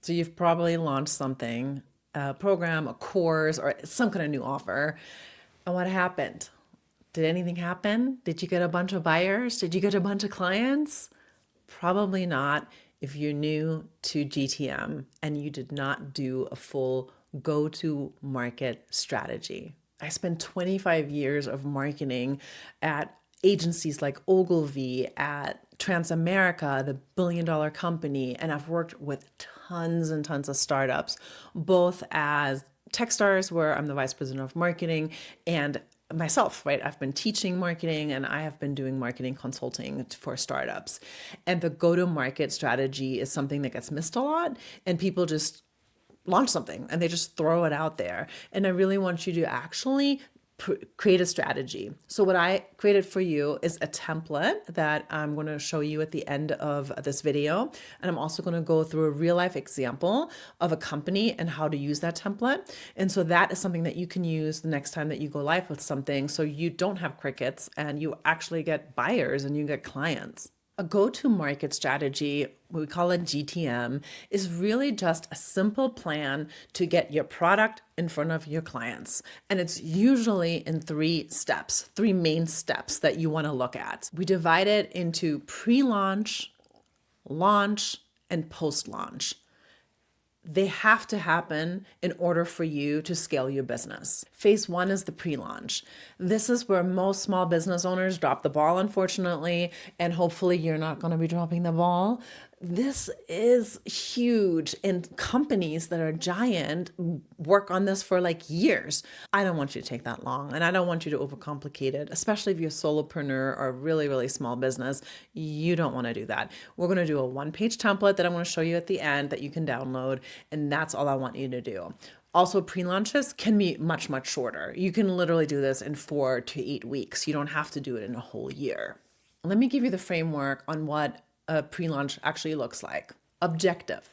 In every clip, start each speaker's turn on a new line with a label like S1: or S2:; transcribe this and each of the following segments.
S1: So you've probably launched something, a program, a course, or some kind of new offer. And what happened? Did anything happen? Did you get a bunch of buyers? Did you get a bunch of clients? Probably not if you're new to GTM and you did not do a full go-to market strategy. I spent 25 years of marketing at agencies like Ogilvy, at Transamerica, the billion-dollar company, and I've worked with tons and tons of startups, both as Techstars, where I'm the vice president of marketing, and myself, right? I've been teaching marketing and I have been doing marketing consulting for startups. And the go-to-market strategy is something that gets missed a lot, and people just launch something and they just throw it out there. And I really want you to actually create a strategy. So what I created for you is a template that I'm going to show you at the end of this video. And I'm also going to go through a real life example of a company and how to use that template. And so that is something that you can use the next time that you go live with something, so you don't have crickets and you actually get buyers and you get clients. A go-to-market strategy, we call it GTM, is really just a simple plan to get your product in front of your clients. And it's usually in three main steps that you want to look at. We divide it into pre-launch, launch, and post-launch. They have to happen in order for you to scale your business. Phase one is the pre-launch. This is where most small business owners drop the ball, unfortunately, and hopefully you're not going to be dropping the ball. This is huge, and companies that are giant work on this for like years. I don't want you to take that long, and I don't want you to overcomplicate it, especially if you're a solopreneur or a really, really small business. You don't want to do that. We're going to do a one-page template that I'm going to show you at the end that you can download, and that's all I want you to do. Also, pre-launches can be much, much shorter. You can literally do this in 4 to 8 weeks. You don't have to do it in a whole year. Let me give you the framework on what a pre-launch actually looks like. Objective: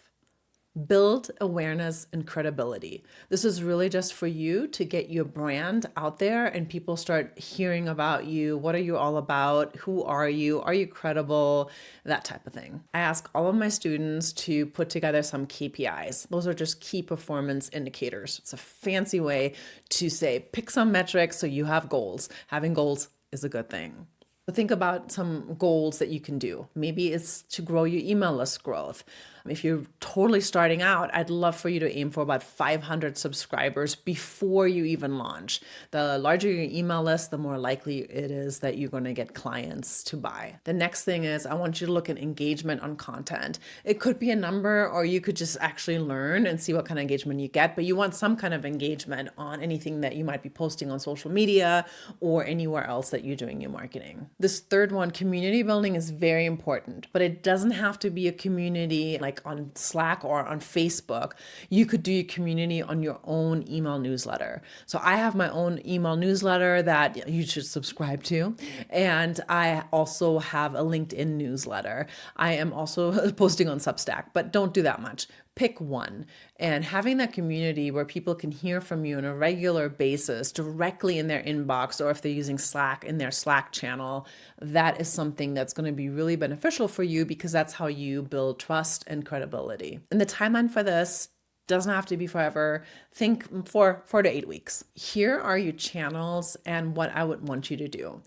S1: build awareness and credibility. This is really just for you to get your brand out there and people start hearing about you. What are you all about? Who are you? Are you credible? That type of thing. I ask all of my students to put together some KPIs. Those are just key performance indicators. It's a fancy way to say, pick some metrics so you have goals. Having goals is a good thing. Think about some goals that you can do. Maybe it's to grow your email list growth. If you're totally starting out, I'd love for you to aim for about 500 subscribers before you even launch. The larger your email list, the more likely it is that you're going to get clients to buy. The next thing is I want you to look at engagement on content. It could be a number, or you could just actually learn and see what kind of engagement you get, but you want some kind of engagement on anything that you might be posting on social media or anywhere else that you're doing your marketing. This third one, community building, is very important, but it doesn't have to be a community like on Slack or on Facebook. You could do your community on your own email newsletter. So I have my own email newsletter that you should subscribe to. And I also have a LinkedIn newsletter. I am also posting on Substack, but don't do that much. Pick one, and having that community where people can hear from you on a regular basis directly in their inbox, or if they're using Slack, in their Slack channel, that is something that's going to be really beneficial for you, because that's how you build trust and credibility. And the timeline for this doesn't have to be forever. Think 4 to 8 weeks. Here are your channels and what I would want you to do.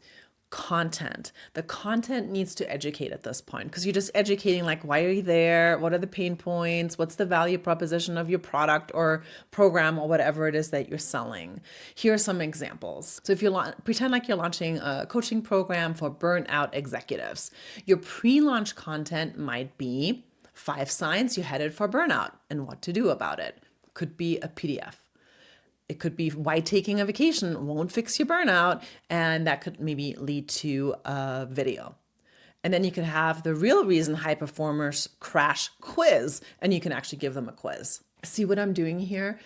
S1: Content. The content needs to educate at this point, because you're just educating, like, why are you there? What are the pain points? What's the value proposition of your product or program or whatever it is that you're selling? Here are some examples. So if you pretend like you're launching a coaching program for burnout executives, your pre-launch content might be 5 signs you're headed for burnout and what to do about it. Could be a PDF. It could be why taking a vacation won't fix your burnout, and that could maybe lead to a video. And then you can have the real reason high performers crash quiz, and you can actually give them a quiz. See what I'm doing here?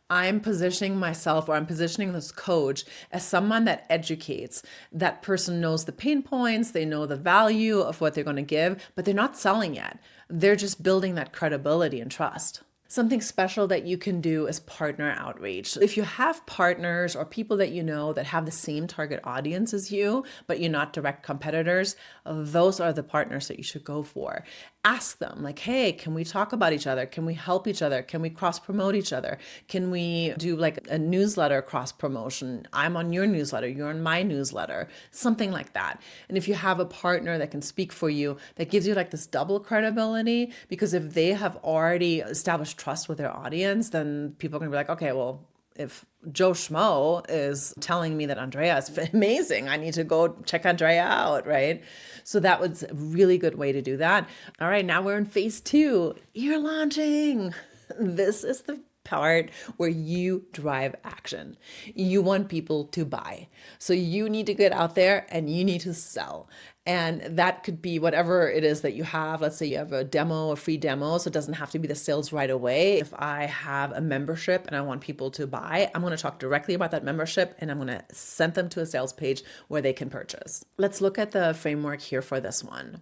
S1: I'm positioning myself, or I'm positioning this coach as someone that educates. That person knows the pain points, they know the value of what they're going to give, but they're not selling yet. They're just building that credibility and trust. Something special that you can do is partner outreach. If you have partners or people that you know that have the same target audience as you, but you're not direct competitors, those are the partners that you should go for. ask them like, hey, can we talk about each other? Can we help each other? Can we cross promote each other? Can we do like a newsletter cross promotion? I'm on your newsletter, you're on my newsletter, something like that. And if you have a partner that can speak for you, that gives you like this double credibility, because if they have already established trust with their audience, then people are going to be like, okay, well, if Joe Schmo is telling me that Andrea is amazing, I need to go check Andrea out, right? So that was a really good way to do that. All right, now we're in phase 2. You're launching. This is the part where you drive action. You want people to buy. So you need to get out there and you need to sell. And that could be whatever it is that you have. Let's say you have a demo, a free demo. So it doesn't have to be the sales right away. If I have a membership and I want people to buy, I'm going to talk directly about that membership and I'm going to send them to a sales page where they can purchase. Let's look at the framework here for this one.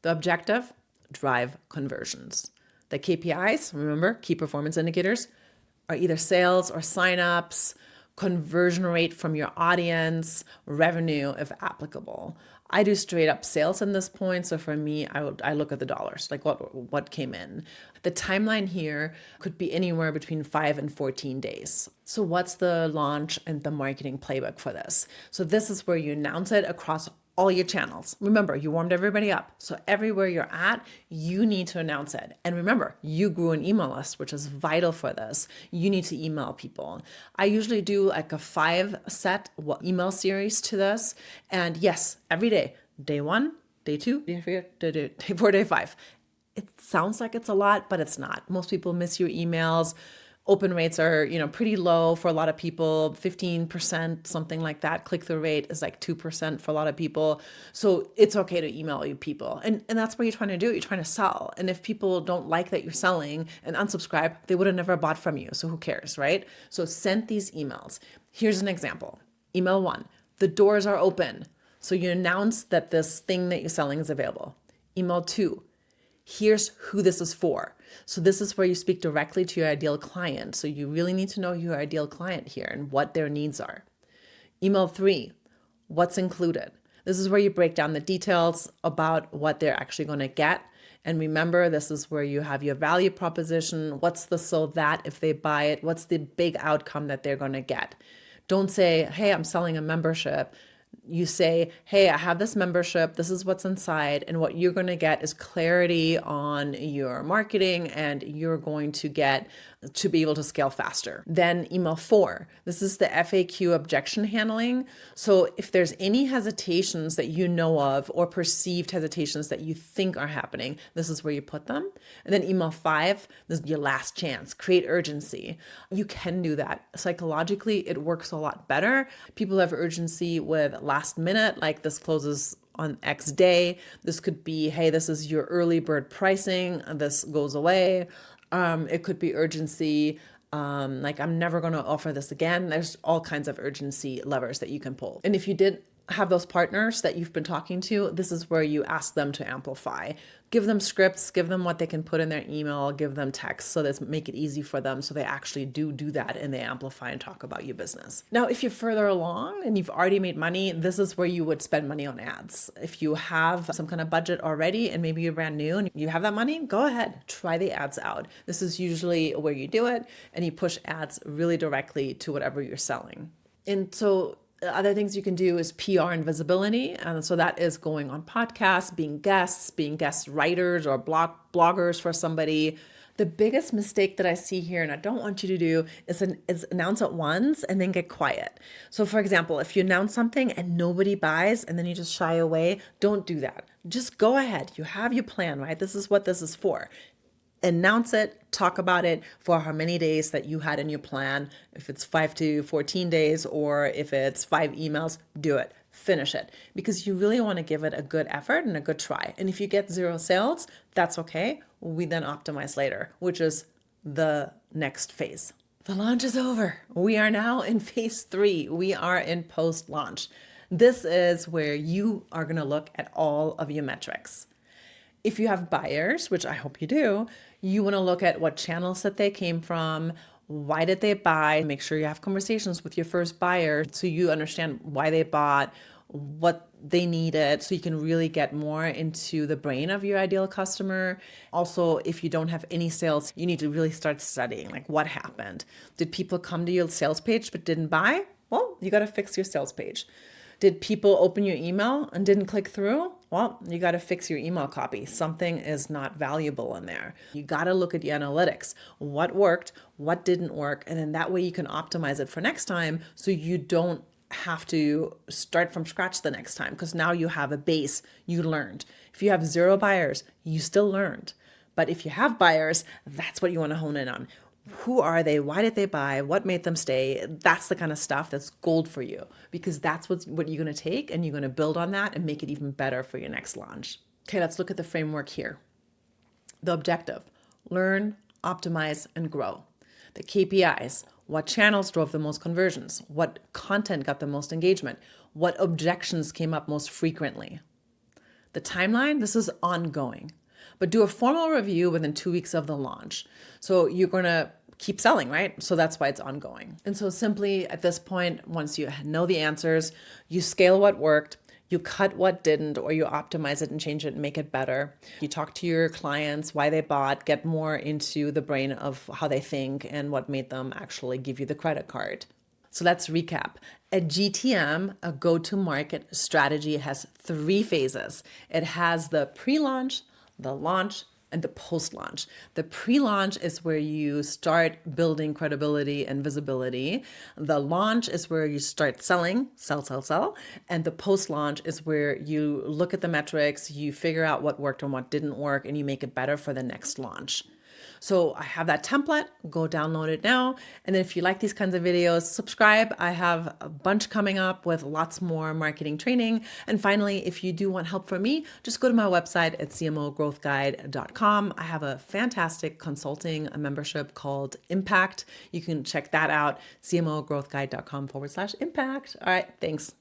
S1: The objective, drive conversions. The KPIs, remember, key performance indicators, are either sales or signups, conversion rate from your audience, revenue if applicable. I do straight up sales in this point. So for me, I look at the dollars, like what came in. The timeline here could be anywhere between 5 and 14 days. So what's the launch and the marketing playbook for this? So this is where you announce it across all your channels. Remember, you warmed everybody up. So everywhere you're at, you need to announce it. And remember, you grew an email list, which is vital for this. You need to email people. I usually do like a 5-set email series to this. And yes, every day, day 1, day 2, day 4, day 5. It sounds like it's a lot, but it's not. Most people miss your emails. Open rates are, pretty low for a lot of people, 15%, something like that. Click-through rate is like 2% for a lot of people. So it's okay to email you people. And that's what you're trying to do. You're trying to sell. And if people don't like that you're selling and unsubscribe, they would have never bought from you. So who cares, right? So send these emails. Here's an example. Email 1, the doors are open. So you announce that this thing that you're selling is available. Email 2, here's who this is for. So this is where you speak directly to your ideal client. So you really need to know your ideal client here and what their needs are. Email 3, what's included. This is where you break down the details about what they're actually going to get. And remember, this is where you have your value proposition. What's the so that if they buy it, what's the big outcome that they're going to get? Don't say, hey, I'm selling a membership. You say, hey, I have this membership. This is what's inside. And what you're going to get is clarity on your marketing, and you're going to get to be able to scale faster. Then email 4, this is the FAQ objection handling. So if there's any hesitations that you know of or perceived hesitations that you think are happening, this is where you put them. And then email 5, this is your last chance, create urgency. You can do that. Psychologically, it works a lot better. People have urgency with last minute, like this closes on X day. This could be, hey, this is your early bird pricing. This goes away. It could be urgency, like I'm never going to offer this again. There's all kinds of urgency levers that you can pull. And if you did have those partners that you've been talking to, this is where you ask them to amplify. Give them scripts, give them what they can put in their email, give them text so that make it easy for them so they actually do that and they amplify and talk about your business. Now, if you're further along and you've already made money, this is where you would spend money on ads. If you have some kind of budget already and maybe you're brand new and you have that money, go ahead, try the ads out. This is usually where you do it and you push ads really directly to whatever you're selling. And so other things you can do is PR and visibility. And so that is going on podcasts, being guest writers or bloggers for somebody. The biggest mistake that I see here, and I don't want you to do, is announce it once and then get quiet. So for example, if you announce something and nobody buys and then you just shy away, don't do that. Just go ahead. You have your plan, right? This is what this is for. Announce it, talk about it for how many days that you had in your plan. If it's 5 to 14 days or if it's 5 emails, do it. Finish it because you really want to give it a good effort and a good try. And if you get 0 sales, that's okay. We then optimize later, which is the next phase. The launch is over. We are now in phase 3. We are in post-launch. This is where you are going to look at all of your metrics. If you have buyers, which I hope you do, you want to look at what channels that they came from, why did they buy, make sure you have conversations with your first buyer so you understand why they bought, what they needed, so you can really get more into the brain of your ideal customer. Also, if you don't have any sales, you need to really start studying, like, what happened. Did people come to your sales page but didn't buy? Well, you got to fix your sales page. Did people open your email and didn't click through? Well, you got to fix your email copy. Something is not valuable in there. You got to look at your analytics. What worked? What didn't work? And then that way you can optimize it for next time, so you don't have to start from scratch the next time, because now you have a base. You learned. If you have 0 buyers, you still learned. But if you have buyers, that's what you want to hone in on. Who are they? Why did they buy? What made them stay? That's the kind of stuff that's gold for you, because that's what you're going to take, and you're going to build on that and make it even better for your next launch. Okay, let's look at the framework here. The objective: learn, optimize, and grow. The KPIs: what channels drove the most conversions? What content got the most engagement? What objections came up most frequently? The timeline: this is ongoing, but do a formal review within 2 weeks of the launch. So you're going to keep selling, right? So that's why it's ongoing. And so simply at this point, once you know the answers, you scale what worked, you cut what didn't, or you optimize it and change it and make it better. You talk to your clients, why they bought, get more into the brain of how they think and what made them actually give you the credit card. So let's recap. A GTM, a go-to-market strategy, has 3 phases. It has the pre-launch, the launch, and the post-launch. The pre-launch is where you start building credibility and visibility. The launch is where you start selling, sell. And the post-launch is where you look at the metrics, you figure out what worked and what didn't work, and you make it better for the next launch. So I have that template. Go download it now. And then if you like these kinds of videos, subscribe. I have a bunch coming up with lots more marketing training. And finally, if you do want help from me, just go to my website at cmogrowthguide.com. I have a fantastic consulting membership called Impact. You can check that out, cmogrowthguide.com/impact. All right, thanks.